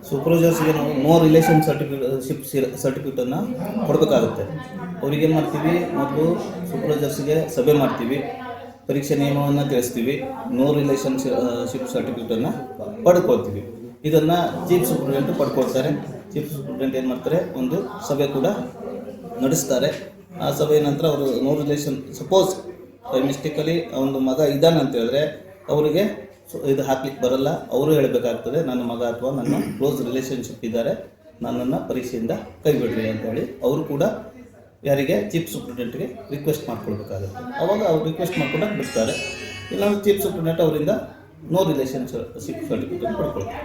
ಸೂಪರ್ವೈಸರ್ಸ್ಗೆ ನಾವು ನೋ ರಿಲೇಷನ್ ಸರ್ಟಿಫಿಕೇಟನ್ನು ಕೊಡಬೇಕಾಗುತ್ತೆ. ಅವ್ರಿಗೆ ಏನು ಮಾಡ್ತೀವಿ, ಮೊದಲು ಸೂಪರ್ವೈಸರ್ಸ್ಗೆ ಸಭೆ ಮಾಡ್ತೀವಿ, ಪರೀಕ್ಷೆ ನಿಯಮವನ್ನು ತಿಳಿಸ್ತೀವಿ, ನೋ ರಿಲೇಷನ್ಶಿಪ್ ಸರ್ಟಿಫಿಕೇಟನ್ನು ಪಡ್ಕೊಳ್ತೀವಿ. ಇದನ್ನು ಚೀಫ್ ಸೂಪರ್ಡೆಂಟು ಪಡ್ಕೊಳ್ತಾರೆ. ಚೀಫ್ ಸೂಪರ್ಡೆಂಟ್ ಏನು ಮಾಡ್ತಾರೆ, ಒಂದು ಸಭೆ ಕೂಡ ನಡೆಸ್ತಾರೆ. ಆ ಸಭೆಯ ನಂತರ ಅವರು ನೋ ರಿಲೇಷನ್, ಸಪೋಸ್ ಬೈ ಮಿಸ್ಟೇಕಲ್ಲಿ ಒಂದು ಮಗ ಇದ್ದಾನೆ ಅಂತ ಹೇಳಿದ್ರೆ ಅವರಿಗೆ ಇದು ಹಾಕ್ಲಿಕ್ಕೆ ಬರಲ್ಲ. ಅವರು ಹೇಳಬೇಕಾಗ್ತದೆ, ನನ್ನ ಮಗ ಅಥವಾ ನನ್ನ ಕ್ಲೋಸ್ ರಿಲೇಷನ್ಶಿಪ್ ಇದ್ದಾರೆ, ನನ್ನನ್ನು ಪರೀಕ್ಷೆಯಿಂದ ಕೈಬಿಡ್ರಿ ಅಂತೇಳಿ ಅವರು ಕೂಡ ಯಾರಿಗೆ ಚೀಫ್ ಸೂಪರ್ಡೆಂಟ್ಗೆ ರಿಕ್ವೆಸ್ಟ್ ಮಾಡ್ಕೊಳ್ಬೇಕಾಗುತ್ತೆ. ಅವಾಗ ಅವ್ರು ರಿಕ್ವೆಸ್ಟ್ ಮಾಡ್ಕೊಂಡಾಗ ಬಿಡ್ತಾರೆ. ಇಲ್ಲಾಂದ್ರೆ ಚೀಫ್ ಸೂಪರ್ಡೆಂಟ್ ಅವರಿಂದ ನೋ ರಿಲೇಷನ್ಶಿಪ್ ಸರ್ಟಿಫಿಕೇಟ್ ಪಡ್ಕೊಳ್ತಾರೆ.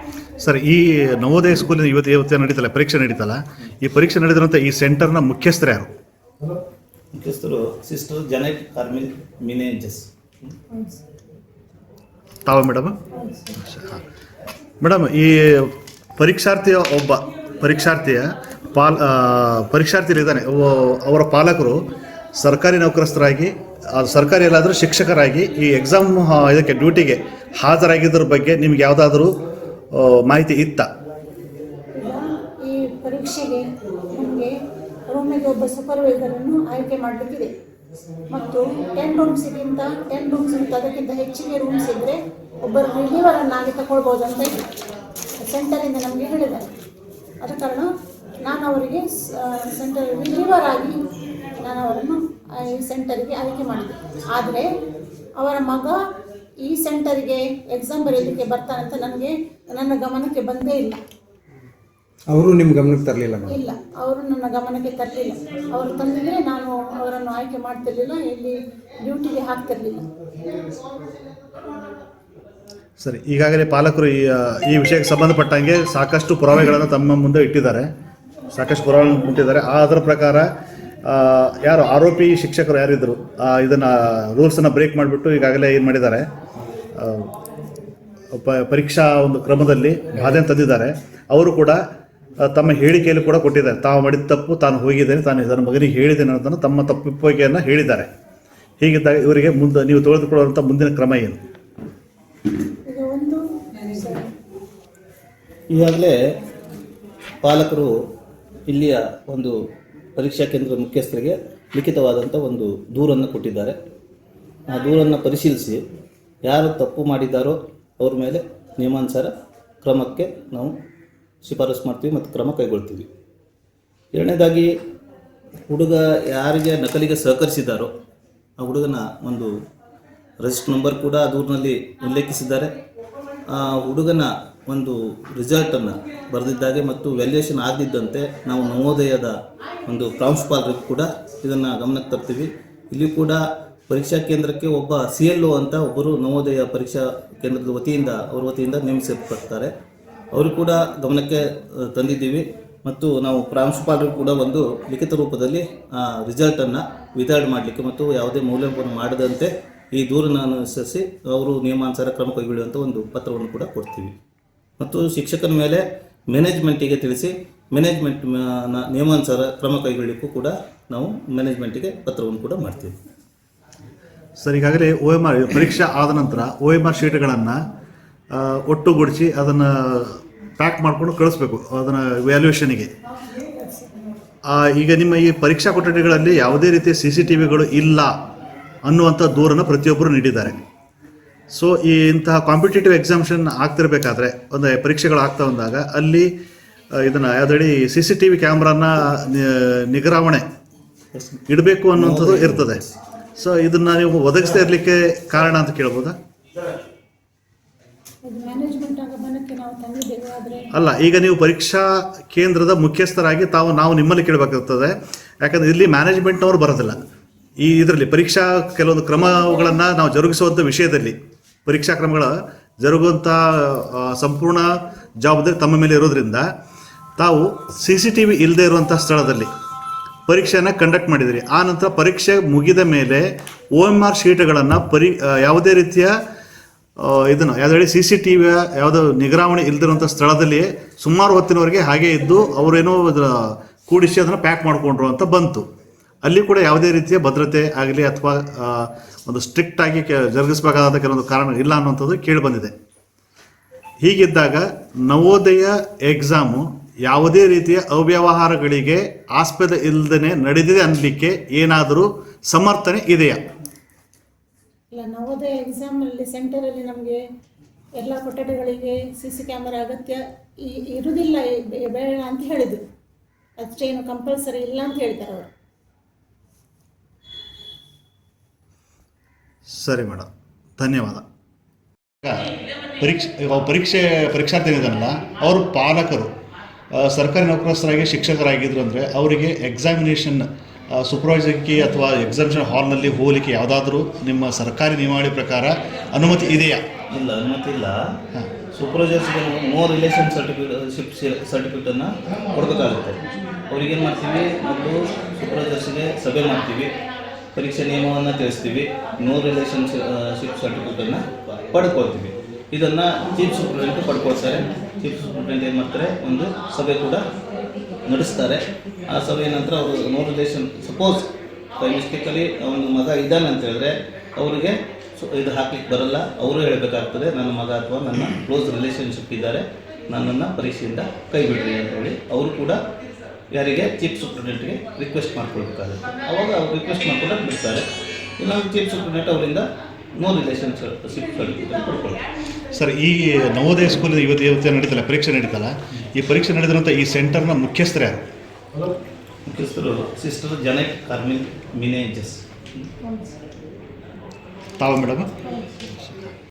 ಸರ್, ಈ ನವೋದಯ ಸ್ಕೂಲಿನ ಇವತ್ತು ನಡೀತಲ್ಲ ಪರೀಕ್ಷೆ ನಡೀತಲ್ಲ, ಈ ಪರೀಕ್ಷೆ ನಡೆದಿರುವಂಥ ಈ ಸೆಂಟರ್ನ ಮುಖ್ಯಸ್ಥರು ಯಾರು? ಮುಖ್ಯಸ್ಥರು ಸಿಸ್ಟರ್ ಜನೆಟ್ ಕಾರ್ಮಿಲ್ ಮಿನೇಜಸ್. ತಾವ ಮೇಡಮ್? ಮೇಡಮ್, ಈ ಪರೀಕ್ಷಾರ್ಥಿಗಳಿದ್ದಾನೆ, ಅವರ ಪಾಲಕರು ಸರ್ಕಾರಿ ನೌಕರಸ್ಥರಾಗಿ, ಸರ್ಕಾರಿ ಎಲ್ಲಾದರೂ ಶಿಕ್ಷಕರಾಗಿ ಈ ಎಕ್ಸಾಮ್ ಇದಕ್ಕೆ ಡ್ಯೂಟಿಗೆ ಹಾಜರಾಗಿದ್ದರ ಬಗ್ಗೆ ನಿಮ್ಗೆ ಯಾವುದಾದ್ರೂ ಮಾಹಿತಿ ಇತ್ತಾ? ಈ ಪರೀಕ್ಷೆಗೆ ನಮಗೆ ರೂಮಿಗೆ ಒಬ್ಬ ಸೂಪರ್ವೈಸರನ್ನು ಆಯ್ಕೆ ಮಾಡಲಿಕ್ಕಿದೆ ಮತ್ತು 10 ರೂಮ್ಸ್ಗಿಂತ ಅದಕ್ಕಿಂತ ಹೆಚ್ಚಿಗೆ ರೂಮ್ಸ್ ಇದ್ದರೆ ಒಬ್ಬರು ರಿಲೀವರನ್ನಾಗಿ ತಗೊಳ್ಬೋದಂತ ಇದೆ ಸೆಂಟರಿಂದ ನಮಗೆ ಹೇಳಿದ್ದಾರೆ. ಆದ ಕಾರಣ ನಾನು ಅವರಿಗೆ ಸೆಂಟರ್ ರಿಲೀವರ್ ಆಗಿ ನಾನು ಅವರನ್ನು ಈ ಸೆಂಟರಿಗೆ ಆಯ್ಕೆ ಮಾಡಿದೆ. ಆದರೆ ಅವರ ಮಗ ಈ ಸೆಂಟರಿಗೆ ಎಕ್ಸಾಮ್ ಬರೆಯೋದಕ್ಕೆ ಬರ್ತಾನಂತ ನನ್ನ ಗಮನಕ್ಕೆ ಬಂದೇ ಇಲ್ಲ. ಅವರು ನಿಮ್ಮ ಗಮನಕ್ಕೆ ತರಲಿಲ್ಲ ಮೇಡಮ್? ಇಲ್ಲ, ಅವರು ನನ್ನ ಗಮನಕ್ಕೆ ತರಲಿಲ್ಲ. ಅವರು ತಂದಿದ್ರೆ ನಾನು ಅವರನ್ನು ಆಯ್ಕೆ ಮಾಡ್ತಿರ್ಲಿಲ್ಲ, ಇಲ್ಲಿ ಡ್ಯೂಟಿಗೆ ಹಾಕ್ತಿರ್ಲಿಲ್ಲ. ಸರಿ, ಈಗಾಗಲೇ ಪಾಲಕರು ಈ ವಿಷಯಕ್ಕೆ ಸಂಬಂಧಪಟ್ಟಂಗೆ ಸಾಕಷ್ಟು ಪುರಾವೆಗಳನ್ನು ತಮ್ಮ ಮುಂದೆ ಇಟ್ಟಿದ್ದಾರೆ, ಅದರ ಪ್ರಕಾರ ಯಾರು ಆರೋಪಿ ಶಿಕ್ಷಕರು ಯಾರಿದ್ದರು ಇದನ್ನು ರೂಲ್ಸನ್ನು ಬ್ರೇಕ್ ಮಾಡಿಬಿಟ್ಟು ಈಗಾಗಲೇ ಏನು ಮಾಡಿದ್ದಾರೆ, ಪರೀಕ್ಷಾ ಒಂದು ಕ್ರಮದಲ್ಲಿ ಬಾಧೆಯನ್ನು ತಂದಿದ್ದಾರೆ. ಅವರು ಕೂಡ ತಮ್ಮ ಹೇಳಿಕೆಯಲ್ಲಿ ಕೂಡ ಕೊಟ್ಟಿದ್ದಾರೆ, ತಾವು ಮಾಡಿದ ತಪ್ಪು ತಾನು ಹೋಗಿದ್ದೇನೆ, ತಾನು ಇದನ್ನು ಮಗನಿಗೆ ಹೇಳಿದ್ದೇನೆ ಅನ್ನೋದನ್ನು ತಮ್ಮ ತಪ್ಪಿಪ್ಪುವಿಕೆಯನ್ನು ಹೇಳಿದ್ದಾರೆ. ಹೀಗಿದ್ದಾಗ ಇವರಿಗೆ ನೀವು ತೆಗೆದುಕೊಳ್ಳುವಂಥ ಮುಂದಿನ ಕ್ರಮ ಏನು? ಈಗಾಗಲೇ ಪಾಲಕರು ಇಲ್ಲಿಯ ಒಂದು ಪರೀಕ್ಷಾ ಕೇಂದ್ರದ ಮುಖ್ಯಸ್ಥರಿಗೆ ಲಿಖಿತವಾದಂಥ ಒಂದು ದೂರನ್ನು ಕೊಟ್ಟಿದ್ದಾರೆ. ಆ ದೂರನ್ನು ಪರಿಶೀಲಿಸಿ ಯಾರು ತಪ್ಪು ಮಾಡಿದ್ದಾರೋ ಅವ್ರ ಮೇಲೆ ನಿಯಮಾನುಸಾರ ಕ್ರಮಕ್ಕೆ ನಾವು ಶಿಫಾರಸು ಮಾಡ್ತೀವಿ ಮತ್ತು ಕ್ರಮ ಕೈಗೊಳ್ತೀವಿ. ಎರಡನೇದಾಗಿ, ಹುಡುಗ ಯಾರಿಗೆ ನಕಲಿಗೆ ಸಹಕರಿಸಿದ್ದಾರೋ ಆ ಹುಡುಗನ ಒಂದು ರಿಜಿಸ್ಟರ್ ನಂಬರ್ ಕೂಡ ಆ ದೂರಿನಲ್ಲಿ ಉಲ್ಲೇಖಿಸಿದ್ದಾರೆ. ಆ ಹುಡುಗನ ಒಂದು ರಿಸಲ್ಟನ್ನು ಬರೆದಿದ್ದಾಗೆ ಮತ್ತು ವ್ಯಾಲ್ಯೂಯೇಷನ್ ಆಗದಿದ್ದಂತೆ ನಾವು ನವೋದಯದ ಒಂದು ಪ್ರಾಂಶುಪಾಲರಿಗೂ ಕೂಡ ಇದನ್ನು ಗಮನಕ್ಕೆ ತರ್ತೀವಿ. ಇಲ್ಲಿ ಕೂಡ ಪರೀಕ್ಷಾ ಕೇಂದ್ರಕ್ಕೆ ಒಬ್ಬ CLO ಅಂತ ಒಬ್ಬರು ನವೋದಯ ಪರೀಕ್ಷಾ ಕೇಂದ್ರದ ಅವ್ರ ವತಿಯಿಂದ ನೇಮಿಸಲ್ಪಡ್ತಾರೆ. ಅವರು ಕೂಡ ಗಮನಕ್ಕೆ ತಂದಿದ್ದೀವಿ ಮತ್ತು ನಾವು ಪ್ರಾಂಶುಪಾಲರಿಗೂ ಕೂಡ ಒಂದು ಲಿಖಿತ ರೂಪದಲ್ಲಿ ರಿಸಲ್ಟನ್ನು ವಿತರಣೆ ಮಾಡಲಿಕ್ಕೆ ಮತ್ತು ಯಾವುದೇ ಮೌಲ್ಯಮಾಪನ ಮಾಡದಂತೆ ಈ ದೂರನ್ನು ಅನುಸರಿಸಿ ಅವರು ನಿಯಮಾನುಸಾರ ಕ್ರಮ ಕೈಗೊಳ್ಳುವಂಥ ಒಂದು ಪತ್ರವನ್ನು ಕೂಡ ಕೊಡ್ತೀವಿ. ಮತ್ತು ಶಿಕ್ಷಕನ ಮೇಲೆ ಮ್ಯಾನೇಜ್ಮೆಂಟಿಗೆ ತಿಳಿಸಿ ಮ್ಯಾನೇಜ್ಮೆಂಟ್ ನಿಯಮಾನುಸಾರ ಕ್ರಮ ಕೈಗೊಳ್ಳಲಿಕ್ಕೂ ಕೂಡ ನಾವು ಮ್ಯಾನೇಜ್ಮೆಂಟಿಗೆ ಪತ್ರವನ್ನು ಕೂಡ ಮಾಡ್ತೀವಿ. ಸರ್, ಈಗಾಗಲೇ OMR ಪರೀಕ್ಷೆ ಆದ ನಂತರ OMR ಶೀಟ್ಗಳನ್ನು ಒಟ್ಟುಗೂಡಿಸಿ ಅದನ್ನು ಪ್ಯಾಕ್ ಮಾಡಿಕೊಂಡು ಕಳಿಸ್ಬೇಕು ಅದನ್ನು ವ್ಯಾಲ್ಯೂಯೇಷನಿಗೆ. ಈಗ ನಿಮ್ಮ ಈ ಪರೀಕ್ಷಾ ಕೊಠಡಿಗಳಲ್ಲಿ ಯಾವುದೇ ರೀತಿಯ CCTVಗಳು ಇಲ್ಲ ಅನ್ನುವಂಥ ದೂರನ್ನು ಪ್ರತಿಯೊಬ್ಬರು ನೀಡಿದ್ದಾರೆ. ಸೊ ಇಂತಹ ಕಾಂಪಿಟೇಟಿವ್ ಎಕ್ಸಾಮಿಷನ್ ಆಗ್ತಿರ್ಬೇಕಾದ್ರೆ ಒಂದು ಪರೀಕ್ಷೆಗಳು ಆಗ್ತಾ ಬಂದಾಗ ಅಲ್ಲಿ ಇದನ್ನು ಯಾವುದಡಿ CCTV ಕ್ಯಾಮ್ರಾನ ನಿಗ್ರಾವಣೆ ಇಡಬೇಕು ಅನ್ನುವಂಥದ್ದು ಇರ್ತದೆ. ಸೊ ಇದನ್ನು ನೀವು ಒದಗಿಸದೇ ಇರಲಿಕ್ಕೆ ಕಾರಣ ಅಂತ ಕೇಳ್ಬೋದಾ? ಅಲ್ಲ, ಈಗ ನೀವು ಪರೀಕ್ಷಾ ಕೇಂದ್ರದ ಮುಖ್ಯಸ್ಥರಾಗಿ ನಾವು ನಿಮ್ಮಲ್ಲಿ ಕೇಳಬೇಕಾಗ್ತದೆ. ಯಾಕಂದರೆ ಇಲ್ಲಿ ಮ್ಯಾನೇಜ್ಮೆಂಟ್ನವರು ಬರೋದಿಲ್ಲ. ಇದರಲ್ಲಿ ಪರೀಕ್ಷಾ ಕೆಲವೊಂದು ಕ್ರಮಗಳನ್ನು ನಾವು ಜರುಗಿಸುವಂಥ ವಿಷಯದಲ್ಲಿ ಪರೀಕ್ಷಾ ಕ್ರಮಗಳ ಜರುಗುವಂಥ ಸಂಪೂರ್ಣ ಜವಾಬ್ದಾರಿ ತಮ್ಮ ಮೇಲೆ ಇರೋದ್ರಿಂದ ತಾವು CCTV ಇಲ್ಲದೆ ಇರುವಂಥ ಸ್ಥಳದಲ್ಲಿ ಪರೀಕ್ಷೆಯನ್ನು ಕಂಡಕ್ಟ್ ಮಾಡಿದಿರಿ. ಆ ನಂತರ ಪರೀಕ್ಷೆ ಮುಗಿದ ಮೇಲೆ OMR ಶೀಟ್ಗಳನ್ನು ಯಾವುದೇ ರೀತಿಯ ಇದನ್ನು ಯಾವುದೇ CCTV ಯಾವುದೋ ನಿಗ್ರಾವಣೆ ಇಲ್ಲದಿರುವಂಥ ಸ್ಥಳದಲ್ಲಿ ಸುಮಾರು ಹೊತ್ತಿನವರೆಗೆ ಹಾಗೆ ಇದ್ದು ಅವರೇನೋ ಕೂಡಿಸಿ ಅದನ್ನು ಪ್ಯಾಕ್ ಮಾಡಿಕೊಂಡ್ರು ಅಂತ ಬಂತು. ಅಲ್ಲಿ ಕೂಡ ಯಾವುದೇ ರೀತಿಯ ಭದ್ರತೆ ಆಗಲಿ ಅಥವಾ ಒಂದು ಸ್ಟ್ರಿಕ್ಟಾಗಿ ಜರುಗಿಸಬೇಕಾದ ಕೆಲವೊಂದು ಕಾರಣ ಇಲ್ಲ ಅನ್ನುವಂಥದ್ದು ಕೇಳಿಬಂದಿದೆ. ಹೀಗಿದ್ದಾಗ ನವೋದಯ ಎಕ್ಸಾಮು ಯಾವುದೇ ರೀತಿಯ ಅವ್ಯವಹಾರಗಳಿಗೆ ಆಸ್ಪದ ಇಲ್ಲದೇ ನಡೆದಿದೆ ಅನ್ನಲಿಕ್ಕೆ ಏನಾದರೂ ಸಮರ್ಥನೆ ಇದೆಯಾ? ಇಲ್ಲ, ನವೋದಯ ಎಕ್ಸಾಮಲ್ಲಿ ಸೆಂಟರಲ್ಲಿ ನಮಗೆ ಎಲ್ಲ ಕೊಠಡಿಗಳಿಗೆ CC ಕ್ಯಾಮರಾ ಅಗತ್ಯ ಇರುವುದಿಲ್ಲ, ಬೇಡ ಅಂತ ಹೇಳಿದರು. ಅಷ್ಟೇನು ಕಂಪಲ್ಸರಿ ಇಲ್ಲ ಅಂತ ಹೇಳ್ತಾರೆ ಅವರು. ಸರಿ ಮೇಡಮ್, ಧನ್ಯವಾದ. ಪರೀಕ್ಷಾರ್ಥಿಗಳಿದಾರಲ್ಲ ಅವರು ಪಾಲಕರು ಸರ್ಕಾರಿ ನೌಕರಸ್ಥರಾಗಿ ಶಿಕ್ಷಕರಾಗಿದ್ರು ಅಂದರೆ ಅವರಿಗೆ ಎಕ್ಸಾಮಿನೇಷನ್ ಸೂಪರ್ವೈಸರ್ಗೆ ಅಥವಾ ಎಕ್ಸಾಮಿನೇಷನ್ ಹಾಲ್ನಲ್ಲಿ ಹೋಗಲಿಕ್ಕೆ ಯಾವುದಾದ್ರೂ ನಿಮ್ಮ ಸರ್ಕಾರಿ ನಿಯಮಾವಳಿ ಪ್ರಕಾರ ಅನುಮತಿ ಇದೆಯಾ? ಇಲ್ಲ, ಅನುಮತಿ ಇಲ್ಲ. ಸೂಪರ್ವೈಸರ್ಸ್ಗೆ ನೋ ರಿಲೇಷನ್ ಸರ್ಟಿಫಿಕೇಟನ್ನು ಕೊಡಬೇಕಾಗುತ್ತೆ. ಅವ್ರಿಗೇನು ಮಾಡ್ತೀವಿ, ಮೊದಲು ಸೂಪರ್ವೈಸರ್ಸ್ಗೆ ಸಭೆ ಮಾಡ್ತೀವಿ, ಪರೀಕ್ಷೆ ನಿಯಮವನ್ನು ತಿಳಿಸ್ತೀವಿ, ನೋ ರಿಲೇಷನ್ಶಿಪ್ ಸರ್ಟಿಫಿಕೇಟನ್ನು ಪಡ್ಕೊಳ್ತೀವಿ. ಇದನ್ನು ಚೀಫ್ ಸೂಪ್ರಿಟೆಂಟ್ ಪಡ್ಕೊಳ್ತಾರೆ. ಚೀಫ್ ಸೂಪ್ರಿಟೆಂಟ್ ಏನು ಮಾಡ್ತಾರೆ, ಒಂದು ಸಭೆ ಕೂಡ ನಡೆಸ್ತಾರೆ. ಆ ಸಭೆಯ ನಂತರ ಅವರು ನೋ ರಿಲೇಷನ್, ಸಪೋಸ್ ಬೈ ಮಿಸ್ಟೇಕಲ್ಲಿ ಒಂದು ಮಗ ಇದ್ದಾನೆ ಅಂತ ಹೇಳಿದ್ರೆ ಅವರಿಗೆ ಇದು ಹಾಕ್ಲಿಕ್ಕೆ ಬರಲ್ಲ. ಅವರು ಹೇಳಬೇಕಾಗ್ತದೆ, ನನ್ನ ಮಗ ಅಥವಾ ನನ್ನ ಕ್ಲೋಸ್ ರಿಲೇಷನ್ಶಿಪ್ ಇದ್ದಾರೆ, ನನ್ನನ್ನು ಪರೀಕ್ಷೆಯಿಂದ ಕೈ ಬಿಡ್ರಿ ಅಂತ ಹೇಳಿ ಅವರು ಕೂಡ ಯಾರಿಗೆ ಚೀಫ್ ಸೂಪ್ರಿಟೆಂಟ್ಗೆ ರಿಕ್ವೆಸ್ಟ್ ಮಾಡ್ಕೊಳ್ಬೇಕಾಗುತ್ತೆ. ಅವಾಗ ಅವ್ರು ರಿಕ್ವೆಸ್ಟ್ ಮಾಡ್ಕೊಂಡು ಬಿಡ್ತಾರೆ. ಇಲ್ಲ ಚೀಫ್ ಸೂಪ್ರಿಟೆಂಟ್ ಅವರಿಂದ ನೋ ರಿಲೇಷನ್ಶಿಪ್ ಸರ್ಟಿಫಿಕೇಟ್ ಕೊಡ್ಕೊಳ್ಳಿ. ಸರ್, ಈ ನವೋದಯ ಸ್ಕೂಲ್ ಇವತ್ತು ನಡೀತಲ್ಲ, ಪರೀಕ್ಷೆ ನಡೀತಲ್ಲ, ಈ ಪರೀಕ್ಷೆ ನಡೆದಿರುವಂಥ ಈ ಸೆಂಟರ್ನ ಮುಖ್ಯಸ್ಥರು ಯಾರು? ಮುಖ್ಯಸ್ಥರು ಸಿಸ್ಟರ್ ಜನೆಟ್ ಕಾರ್ಮಿನ್ ಮಿನೇಜಸ್. ತಾವು ಮೇಡಮ್?